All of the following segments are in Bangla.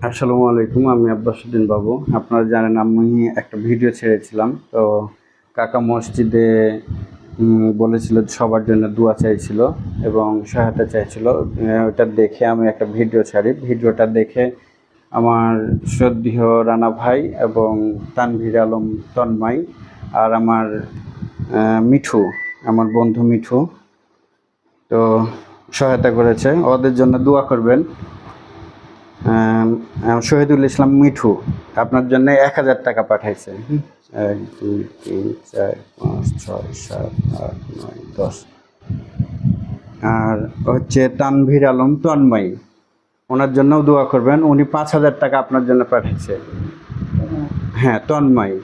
আসসালামু আলাইকুম, আমি আব্বাসউদ্দিন বাবু। আপনারা জানেন আমি একটা ভিডিও ছেড়েছিলাম। তো কাকা মসজিদে বলেছিল সবার জন্য দোয়া চাইছিল এবং সহায়তা চাইছিল। ওটা দেখে আমি একটা ভিডিও ছাড়ি। ভিডিওটা দেখে আমার শ্রদ্ধেয় রানা ভাই এবং তানভীর আলম তন্ময় আর আমার মিঠু, আমার বন্ধু মিঠু তো সহায়তা করেছে। ওদের জন্য দোয়া করবেন। শহীদুল ইসলাম মিঠু আপনার জন্য ১,০০০ টাকা পাঠাইছে। ১, ২, ৩, ৪, ৫, ৬, ৭, ৮, ৯, ১০। আর হচ্ছে তানভীর আলম তন্ময়, ওনার জন্যও দোয়া করবেন। উনি ৫,০০০ টাকা আপনার জন্য পাঠাইছে। হ্যাঁ, তন্ময়।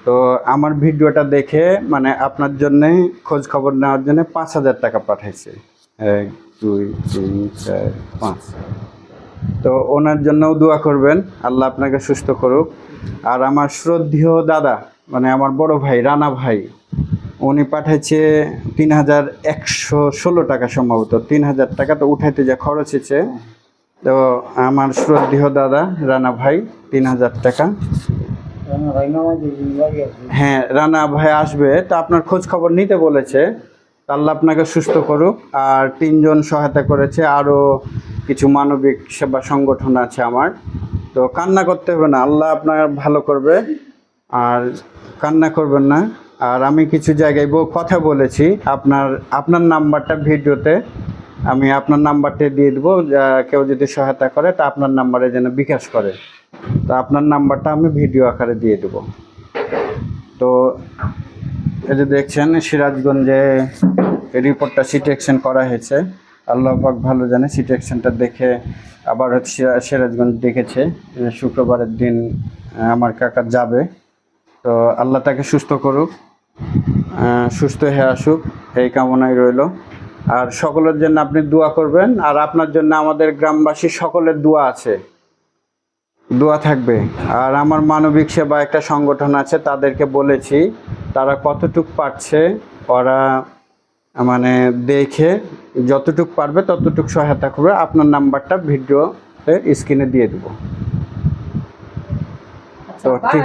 তো আমার ভিডিওটা দেখে মানে আপনার জন্যে খোঁজ খবর নেওয়ার জন্য ৫,০০০ টাকা পাঠাইছে। ১, ২, ৩, ৪, ৫। তো ওনার জন্যও দোয়া করবেন, আল্লাহ আপনাকে সুস্থ করুক। আর আমার শ্রদ্ধেয় দাদা মানে আমার বড় ভাই রানা ভাই, উনি পাঠাইছে ৩,১১৬ টাকা, সম্ভবত ৩,০০০ টাকা। তো উঠাইতে যা খরচ হয়েছে, তো আমার শ্রদ্ধেয় দাদা রানা ভাই ৩,০০০ টাকা। হ্যাঁ, রানা ভাই আসবে, তো আপনার খোঁজ খবর নিতে বলেছে। আল্লাহ আপনাকে সুস্থ করুক। আর ৩জন সহায়তা করেছে, আরও কিছু মানবিক সেবা সংগঠন আছে আমার। তো কান্না করতে হবে না, আল্লাহ আপনার ভালো করবে, আর কান্না করবেন না। আর আমি কিছু জায়গায় কথা বলেছি, আপনার নাম্বারটা ভিডিওতে আমি আপনার নাম্বারটা দিয়ে দেবো। কেউ যদি সহায়তা করে তা আপনার নাম্বারে যেন বিকাশ করে, তো আপনার নাম্বারটা আমি ভিডিও আকারে দিয়ে দেবো। তো এই যে দেখছেন সিরাজগঞ্জে রিপোর্টটা সিটি অ্যাকশন করা হয়েছে। আল্লাহ পাক ভালো জানে, সিটি অ্যাকশনটা দেখে আবার সিরাজগঞ্জ দেখেছে শুক্রবারের দিন আমার কাকা যাবে। তো আল্লাহ তাকে সুস্থ করুক, সুস্থ হয়ে আসুক, এই কামনাই রইল। আর সকলের জন্য আপনি দোয়া করবেন। আর আপনার জন্য আমাদের গ্রামবাসী সকলের দোয়া আছে, দোয়া থাকবে। আর আমার মানবিক সেবা একটা সংগঠন আছে, তাদেরকে বলেছি, তারা কতটুক পারছে ওরা মানে দেখে যতটুক পারবে ততটুক সহায়তা করবে। আপনার নাম্বারটা ভিডিওতে স্ক্রিনে দিয়ে দেবো। তো ঠিক।